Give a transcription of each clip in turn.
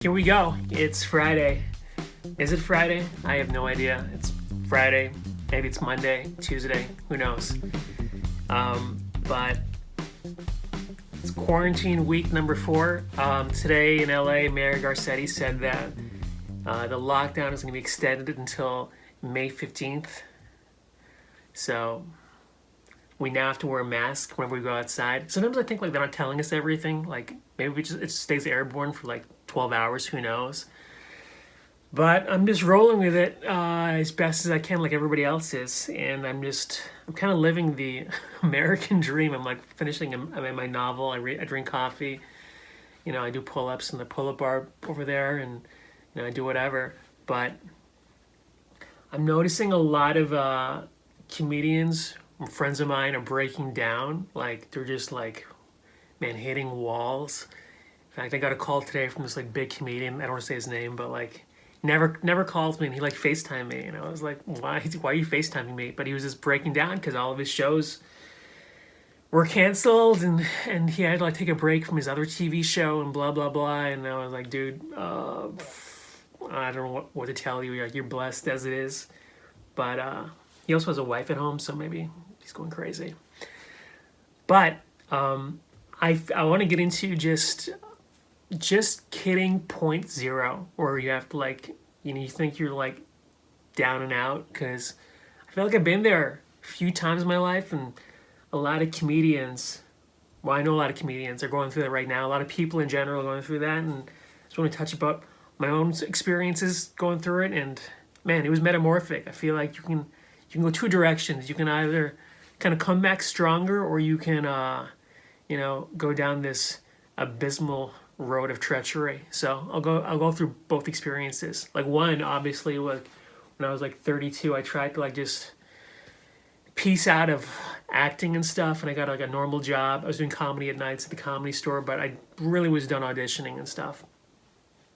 Here we go. It's Friday. Is it Friday? I have no idea. It's Friday. Maybe it's Monday, Tuesday. Who knows? But it's quarantine week number 4. Today in LA, Mayor Garcetti said that the lockdown is going to be extended until May 15th. So we now have to wear a mask whenever we go outside. Sometimes I think like they're not telling us everything. Like maybe it just stays airborne for like 12 hours, who knows? But I'm just rolling with it as best as I can, like everybody else is. And I'm kind of living the American dream. I'm like finishing my novel. I drink coffee. You know, I do pull-ups in the pull-up bar over there, and you know, I do whatever. But I'm noticing a lot of comedians, friends of mine, are breaking down. Like they're just like, man, hitting walls. In fact, I got a call today from this like big comedian. I don't want to say his name, but like never calls me, and he like FaceTimed me, and I was like, why are you FaceTiming me? But he was just breaking down because all of his shows were canceled, and he had to like take a break from his other TV show and blah blah blah. And I was like, dude, I don't know what to tell you. You're blessed as it is, but he also has a wife at home, so maybe he's going crazy. But I want to get into just kidding 0.0, where you have to like, you know, you think you're like down and out, because I feel like I've been there a few times in my life, and a lot of comedians, well, I know a lot of comedians are going through that right now. A lot of people in general are going through that, and I just want to touch about my own experiences going through it. And man, it was metamorphic. I feel like you can go two directions. You can either kind of come back stronger, or you can go down this abysmal road of treachery. So I'll go through both experiences. Like one, obviously, was when I was like 32. I tried to like just piece out of acting and stuff, and I got like a normal job. I was doing comedy at nights at the Comedy Store, but I really was done auditioning and stuff.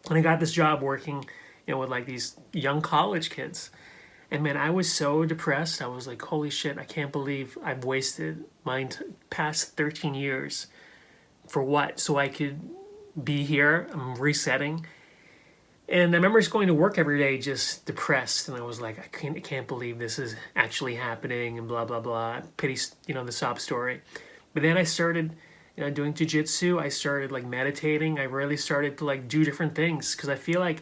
And I got this job working, you know, with like these young college kids. And man, I was so depressed. I was like, holy shit, I can't believe I've wasted my past 13 years for what? So I could be here. I'm resetting. And I remember just going to work every day just depressed. And I was like, I can't believe this is actually happening, and blah, blah, blah. Pity, the sob story. But then I started, doing jiu-jitsu. I started like meditating. I really started to like do different things, because I feel like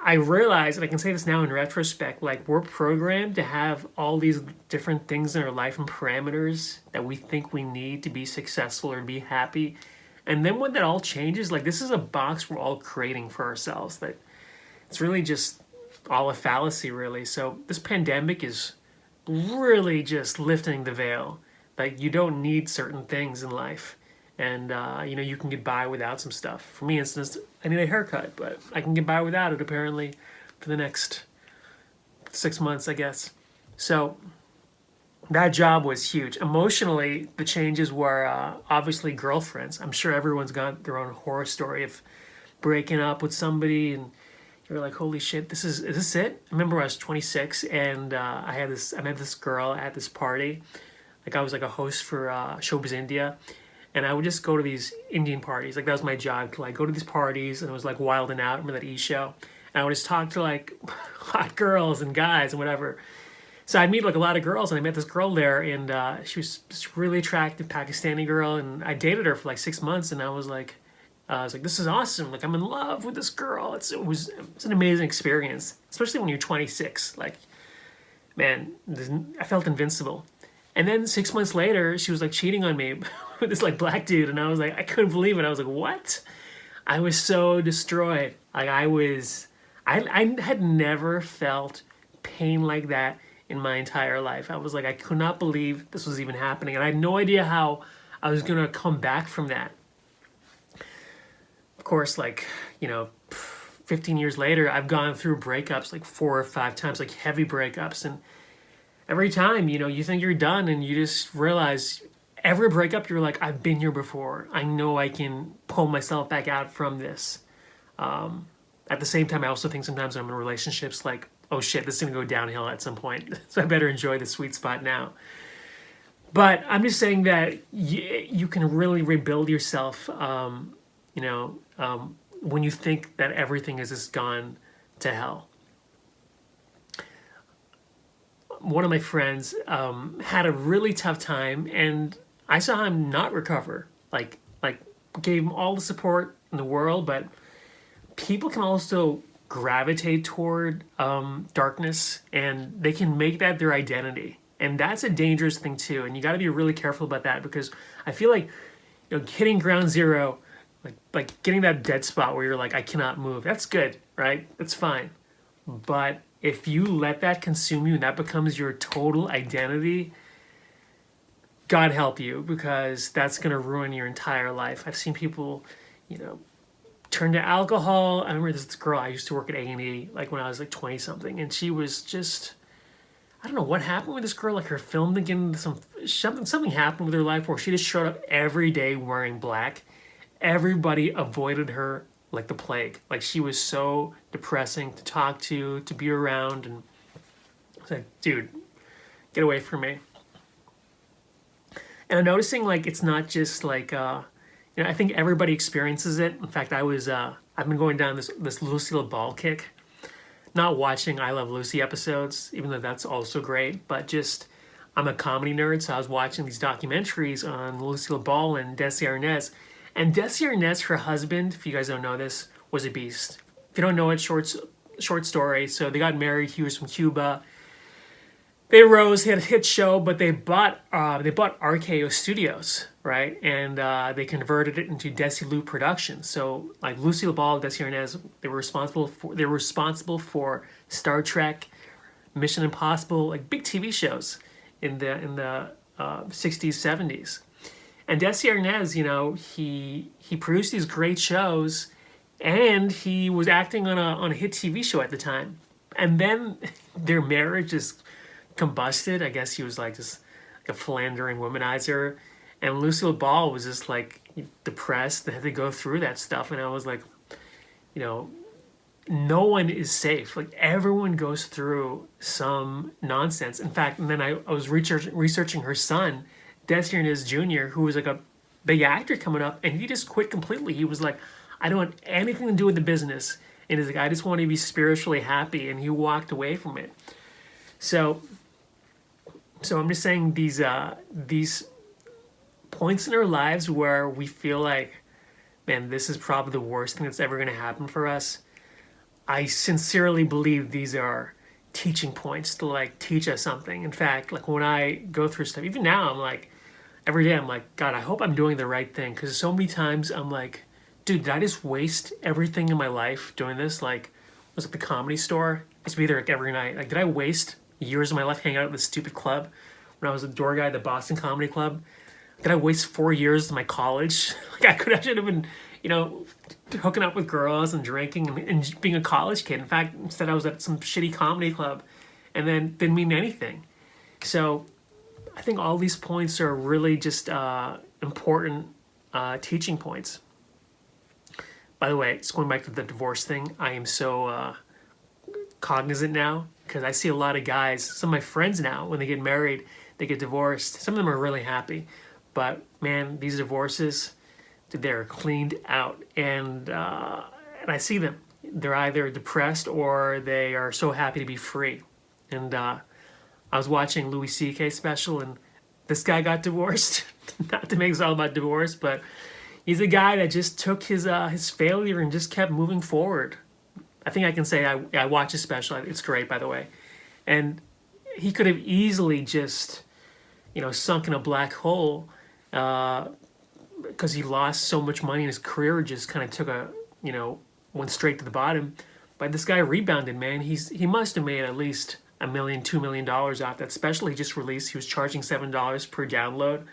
I realized, and I can say this now in retrospect, like we're programmed to have all these different things in our life and parameters that we think we need to be successful or be happy. And then when that all changes, like this is a box we're all creating for ourselves, that it's really just all a fallacy, really. So this pandemic is really just lifting the veil. Like you don't need certain things in life. And, you can get by without some stuff. For me, instance, I need a haircut, but I can get by without it, apparently, for the next 6 months, I guess. So that job was huge. Emotionally, the changes were obviously girlfriends. I'm sure everyone's got their own horror story of breaking up with somebody, and you're like, holy shit, is this it? I remember I was 26, and I met this girl at this party. Like I was like a host for Showbiz India. And I would just go to these Indian parties. Like that was my job, to like go to these parties, and it was like Wild and Out. Remember that show? And I would just talk to like hot girls and guys and whatever. So I'd meet like a lot of girls, and I met this girl there, and she was this really attractive Pakistani girl, and I dated her for like 6 months, and I was like, this is awesome. Like I'm in love with this girl. It's an amazing experience, especially when you're 26. Like, man, I felt invincible. And then 6 months later, she was like cheating on me with this like black dude, and I was like, I couldn't believe it. I was like, what? I was so destroyed. Like I had never felt pain like that in my entire life. I was like, I could not believe this was even happening, and I had no idea how I was gonna come back from that. Of course, 15 years later, I've gone through breakups like 4 or 5 times, like heavy breakups, and every time, you think you're done, and you just realize every breakup, you're like, I've been here before. I know I can pull myself back out from this. At the same time, I also think sometimes when I'm in relationships, like, oh shit, this is going to go downhill at some point. So I better enjoy the sweet spot now. But I'm just saying that you can really rebuild yourself, when you think that everything has just gone to hell. One of my friends had a really tough time, and I saw him not recover. Like gave him all the support in the world, but people can also gravitate toward darkness, and they can make that their identity, and that's a dangerous thing too. And you got to be really careful about that, because I feel like, you know, hitting ground zero, like getting that dead spot where you're like, I cannot move. That's good, right? That's fine, but if you let that consume you and that becomes your total identity, God help you, because that's going to ruin your entire life. I've seen people, you know, turn to alcohol. I remember this girl, I used to work at A&E, like when I was like 20 something, and she was just, I don't know what happened with this girl, like her film again, something happened with her life where she just showed up every day wearing black. Everybody avoided her like the plague. Like, she was so depressing to talk to be around, and it's like, dude, get away from me. And I'm noticing, like, it's not just like, you know, I think everybody experiences it. In fact, I've been going down this Lucille Ball kick, not watching I Love Lucy episodes, even though that's also great, but just, I'm a comedy nerd, so I was watching these documentaries on Lucille Ball and Desi Arnaz. And Desi Arnaz, her husband, if you guys don't know this, was a beast. If you don't know it, short story. So they got married. He was from Cuba. They rose. They had a hit show, but they bought RKO Studios, right? And they converted it into Desilu Productions. So like Lucille Ball, Desi Arnaz, they were responsible for Star Trek, Mission Impossible, like big TV shows in the 60s, 70s. And Desi Arnaz, you know, he produced these great shows, and he was acting on a hit TV show at the time. And then their marriage just combusted. I guess he was like just like a philandering womanizer, and Lucille Ball was just like depressed and had to go through that stuff. And I was like, you know, no one is safe. Like, everyone goes through some nonsense. In fact, and then I was researching her son, Desi Arnaz Jr., who was like a big actor coming up, and he just quit completely. He was like, I don't want anything to do with the business. And he's like, I just want to be spiritually happy. And he walked away from it. So I'm just saying, these points in our lives where we feel like, man, this is probably the worst thing that's ever going to happen for us. I sincerely believe these are teaching points to like teach us something. In fact, like when I go through stuff, even now, I'm like, every day I'm like, God, I hope I'm doing the right thing. Because so many times I'm like, dude, did I just waste everything in my life doing this? Like, I was at the Comedy Store. I used to be there like every night. Like, did I waste years of my life hanging out at this stupid club when I was a door guy at the Boston Comedy Club? Did I waste 4 years of my college? Like, I should have been, you know, hooking up with girls and drinking and being a college kid. In fact, instead I was at some shitty comedy club, and then didn't mean anything. So I think all these points are really just important teaching points. By the way, it's going back to the divorce thing. I am so cognizant now, because I see a lot of guys, some of my friends now, when they get married, they get divorced. Some of them are really happy, but man, these divorces, they're cleaned out, and I see them. They're either depressed or they are so happy to be free. And I was watching Louis C.K. special, and this guy got divorced. Not to make this all about divorce, but he's a guy that just took his failure and just kept moving forward. I think I can say I watched his special. It's great, by the way. And he could have easily just, you know, sunk in a black hole because he lost so much money, and his career just kind of took went straight to the bottom. But this guy rebounded, man. He must have made at least $1 million, $2 million off that special he just released. He was charging $7 per download.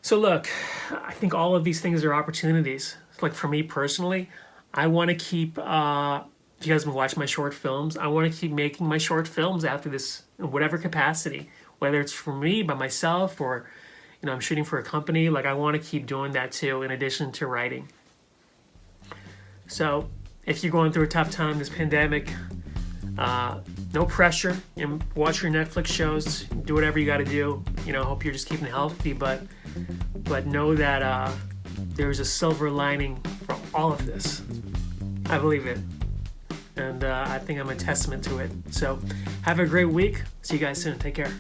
So look, I think all of these things are opportunities. Like, for me personally, I want to keep, if you guys have been watching my short films, I want to keep making my short films after this, in whatever capacity, whether it's for me, by myself, or, you know, I'm shooting for a company. Like, I want to keep doing that too, in addition to writing. So if you're going through a tough time, this pandemic, no pressure. You know, watch your Netflix shows, do whatever you got to do. You know, hope you're just keeping healthy, but know that there's a silver lining from all of this. I believe it. And I think I'm a testament to it. So have a great week. See you guys soon. Take care.